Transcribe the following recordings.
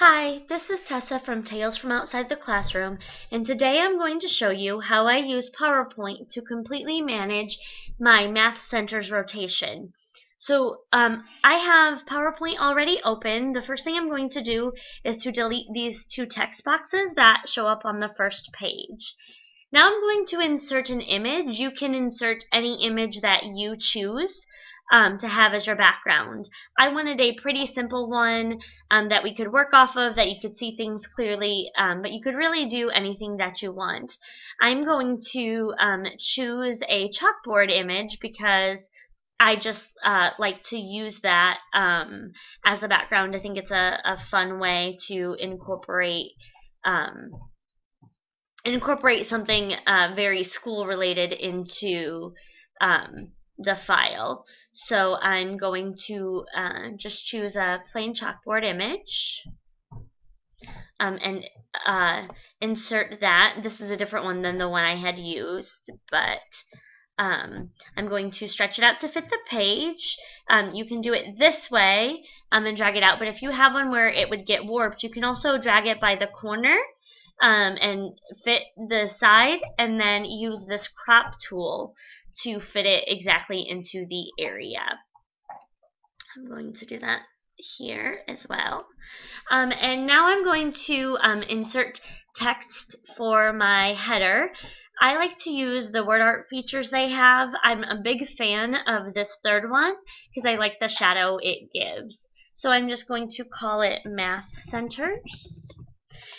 Hi, this is Tessa from Tales from Outside the Classroom, and today I'm going to show you how I use PowerPoint to completely manage my Math Centers rotation. So I have PowerPoint already open. The first thing I'm going to do is to delete these two text boxes that show up on the first page. Now I'm going to insert an image. You can insert any image that you choose to have as your background. I wanted a pretty simple one that we could work off of, that you could see things clearly, but you could really do anything that you want. I'm going to choose a chalkboard image because I just like to use that as the background. I think it's a fun way to incorporate something very school related into the file. So I'm going to just choose a plain chalkboard image and insert that. This is a different one than the one I had used, but I'm going to stretch it out to fit the page. You can do it this way and drag it out, but if you have one where it would get warped, you can also drag it by the corner and fit the side, and then use this crop tool to fit it exactly into the area. I'm going to do that here as well. And now I'm going to insert text for my header. I like to use the word art features they have. I'm a big fan of this third one because I like the shadow it gives. So I'm just going to call it Math Centers.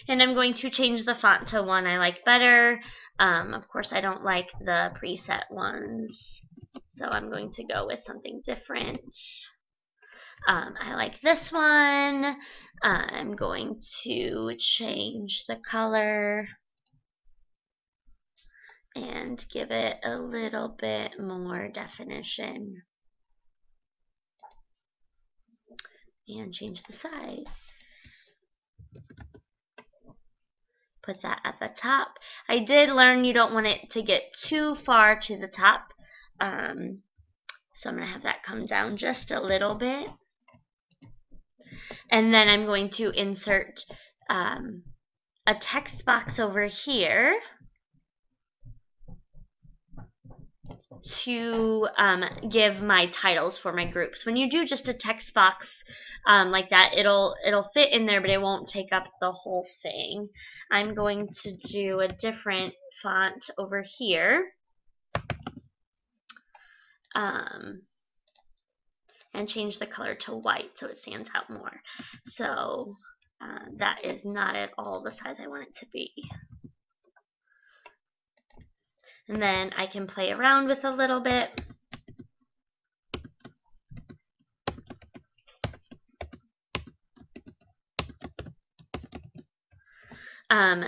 And I'm going to change the font to one I like better. Of course, I don't like the preset ones, so I'm going to go with something different. I like this one. I'm going to change the color and give it a little bit more definition. And change the size. Put that at the top. I did learn you don't want it to get too far to the top. So I'm going to have that come down just a little bit. And then I'm going to insert a text box over here to give my titles for my groups. When you do just a text box like that, it'll fit in there, but it won't take up the whole thing. I'm going to do a different font over here, and change the color to white so it stands out more. So that is not at all the size I want it to be. And then I can play around with a little bit.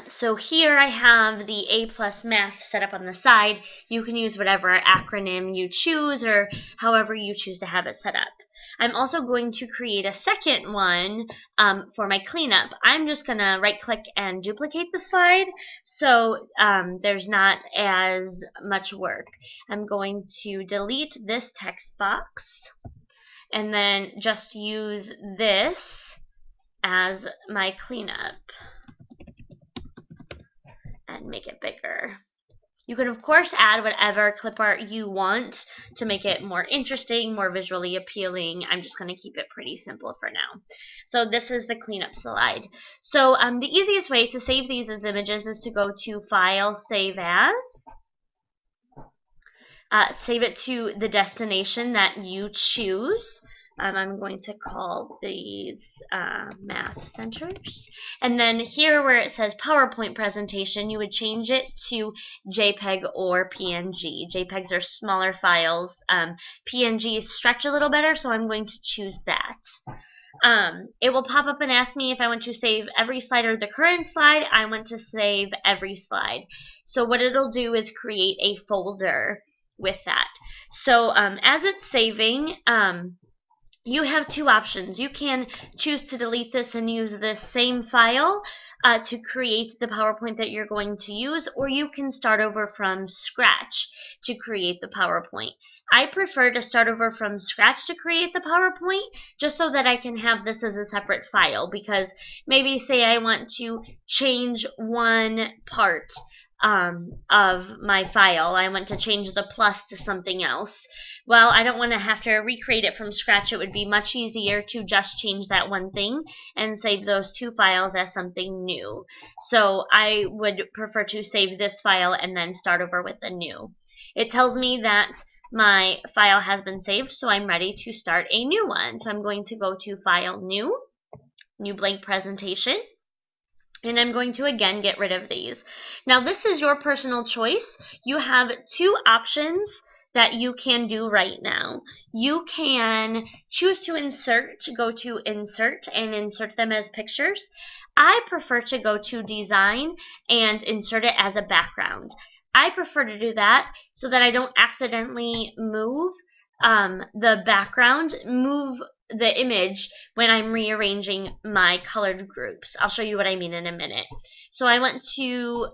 So here I have the A+ Math set up on the side. You can use whatever acronym you choose or however you choose to have it set up. I'm also going to create a second one for my cleanup. I'm just going to right-click and duplicate the slide so there's not as much work. I'm going to delete this text box and then just use this as my cleanup and make it bigger. You can of course add whatever clip art you want to make it more interesting, more visually appealing. I'm just going to keep it pretty simple for now. So this is the cleanup slide. So the easiest way to save these as images is to go to File, Save As. Save it to the destination that you choose. I'm going to call these Math Centers. And then here where it says PowerPoint presentation, you would change it to JPEG or PNG. JPEGs are smaller files. PNGs stretch a little better, so I'm going to choose that. It will pop up and ask me if I want to save every slide or the current slide. I want to save every slide. So what it'll do is create a folder with that. So as it's saving, you have two options. You can choose to delete this and use this same file, to create the PowerPoint that you're going to use, or you can start over from scratch to create the PowerPoint. I prefer to start over from scratch to create the PowerPoint, just so that I can have this as a separate file, because maybe say I want to change one part of my file. I want to change the plus to something else. Well, I don't want to have to recreate it from scratch. It would be much easier to just change that one thing and save those two files as something new. So I would prefer to save this file and then start over with a new. It tells me that my file has been saved, so I'm ready to start a new one. So I'm going to go to File, New blank presentation. And I'm going to again get rid of these. Now this is your personal choice. You have two options that you can do right now. You can choose to insert, go to Insert and insert them as pictures. I prefer to go to Design and insert it as a background. I prefer to do that so that I don't accidentally move the background, move the image when I'm rearranging my colored groups. I'll show you what I mean in a minute. So I want to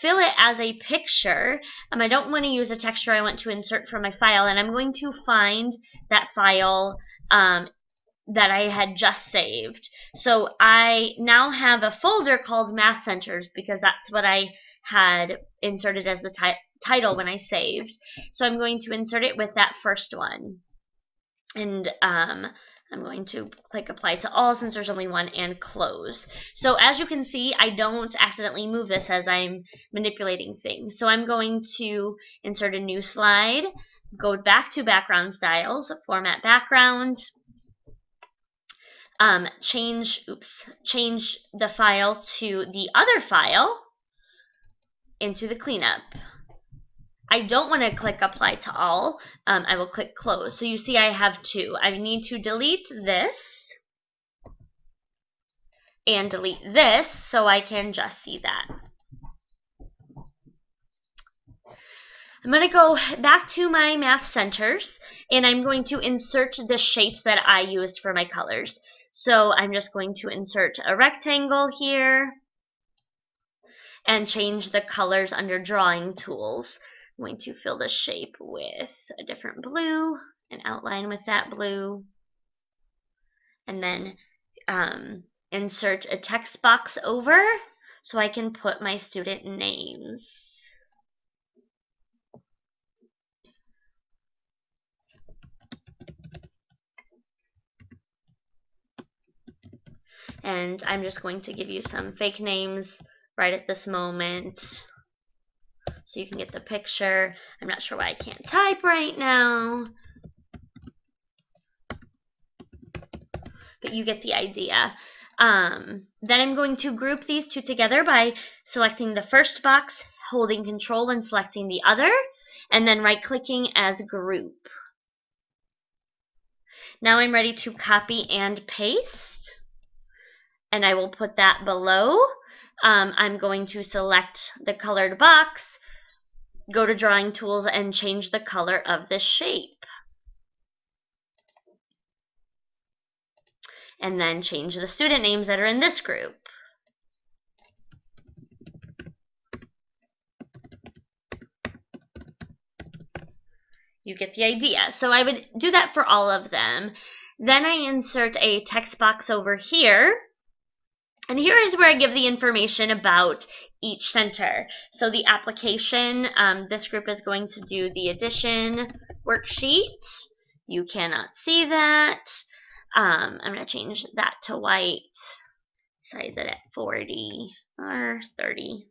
fill it as a picture. I don't want to use a texture. I want to insert from my file, and I'm going to find that file that I had just saved. So I now have a folder called Math Centers because that's what I had inserted as the title when I saved. So I'm going to insert it with that first one. And I'm going to click Apply to All since there's only one, and Close. So as you can see, I don't accidentally move this as I'm manipulating things. So I'm going to insert a new slide, go back to Background Styles, Format Background, change the file to the other file into the cleanup. I don't want to click Apply to All. I will click Close. So you see I have two. I need to delete this and delete this so I can just see that. I'm going to go back to my Math Centers, and I'm going to insert the shapes that I used for my colors. So I'm just going to insert a rectangle here and change the colors under Drawing Tools. I'm going to fill the shape with a different blue and outline with that blue, and then insert a text box over so I can put my student names. And I'm just going to give you some fake names right at this moment, so you can get the picture. I'm not sure why I can't type right now, but you get the idea. Then I'm going to group these two together by selecting the first box, holding Control and selecting the other, and then right-clicking as Group. Now I'm ready to copy and paste, and I will put that below. I'm going to select the colored box, go to Drawing Tools, and change the color of the shape. And then change the student names that are in this group. You get the idea. So I would do that for all of them. Then I insert a text box over here. And here is where I give the information about each center. So the application, this group is going to do the addition worksheet. You cannot see that. I'm going to change that to white, size it at 40 or 30.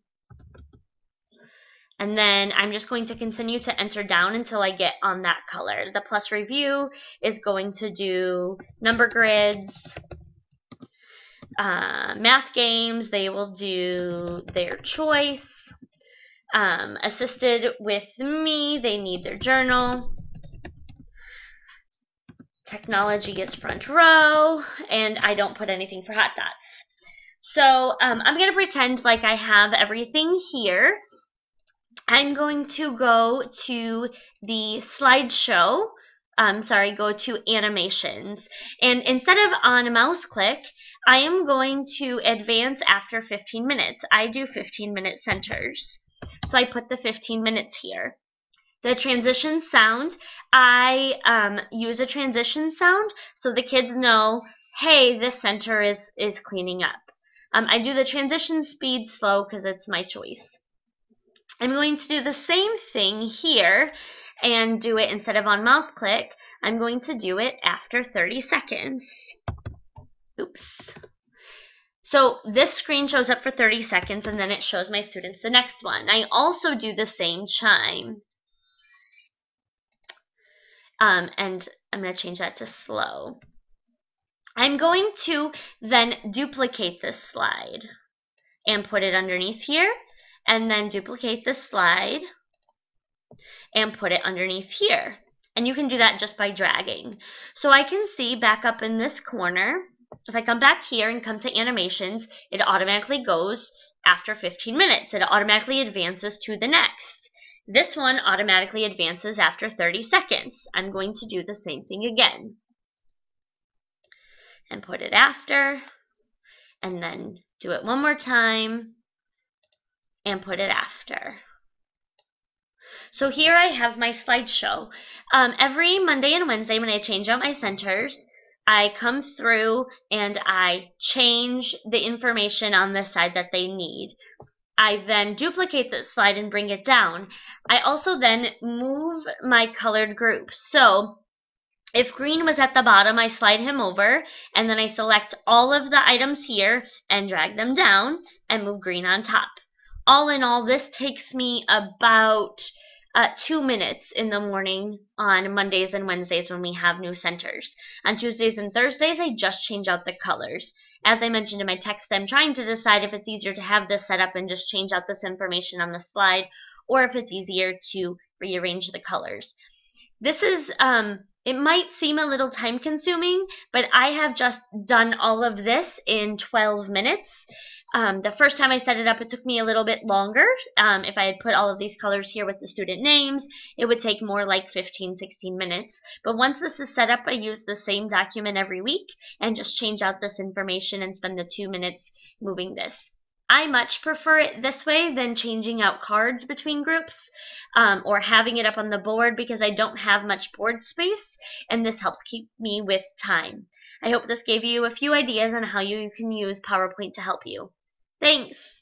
And then I'm just going to continue to enter down until I get on that color. The plus review is going to do number grids. Math games, they will do their choice. Assisted with me, they need their journal. Technology is front row, and I don't put anything for hot dots. So I'm going to pretend like I have everything here. I'm going to go to the slideshow go to animations. And instead of on mouse click, I am going to advance after 15 minutes. I do 15-minute centers. So I put the 15 minutes here. The transition sound, I use a transition sound so the kids know, hey, this center is cleaning up. I do the transition speed slow because it's my choice. I'm going to do the same thing here and do it instead of on mouse click. I'm going to do it after 30 seconds. Oops. So this screen shows up for 30 seconds and then it shows my students the next one. I also do the same chime. And I'm going to change that to slow. I'm going to then duplicate this slide and put it underneath here, and then duplicate this slide and put it underneath here. And you can do that just by dragging. So I can see back up in this corner, if I come back here and come to animations, it automatically goes after 15 minutes. It automatically advances to the next. This one automatically advances after 30 seconds. I'm going to do the same thing again. And put it after, and then do it one more time, and put it after. So here I have my slideshow. Every Monday and Wednesday when I change out my centers, I come through and I change the information on the side that they need. I then duplicate this slide and bring it down. I also then move my colored groups. So if green was at the bottom, I slide him over, and then I select all of the items here and drag them down and move green on top. All in all, this takes me about 2 minutes in the morning on Mondays and Wednesdays when we have new centers. On Tuesdays and Thursdays, I just change out the colors. As I mentioned in my text, I'm trying to decide if it's easier to have this set up and just change out this information on the slide, or if it's easier to rearrange the colors. This is, it might seem a little time consuming, but I have just done all of this in 12 minutes. The first time I set it up, it took me a little bit longer. If I had put all of these colors here with the student names, it would take more like 15, 16 minutes. But once this is set up, I use the same document every week and just change out this information and spend the 2 minutes moving this. I much prefer it this way than changing out cards between groups or having it up on the board because I don't have much board space, and this helps keep me with time. I hope this gave you a few ideas on how you can use PowerPoint to help you. Thanks!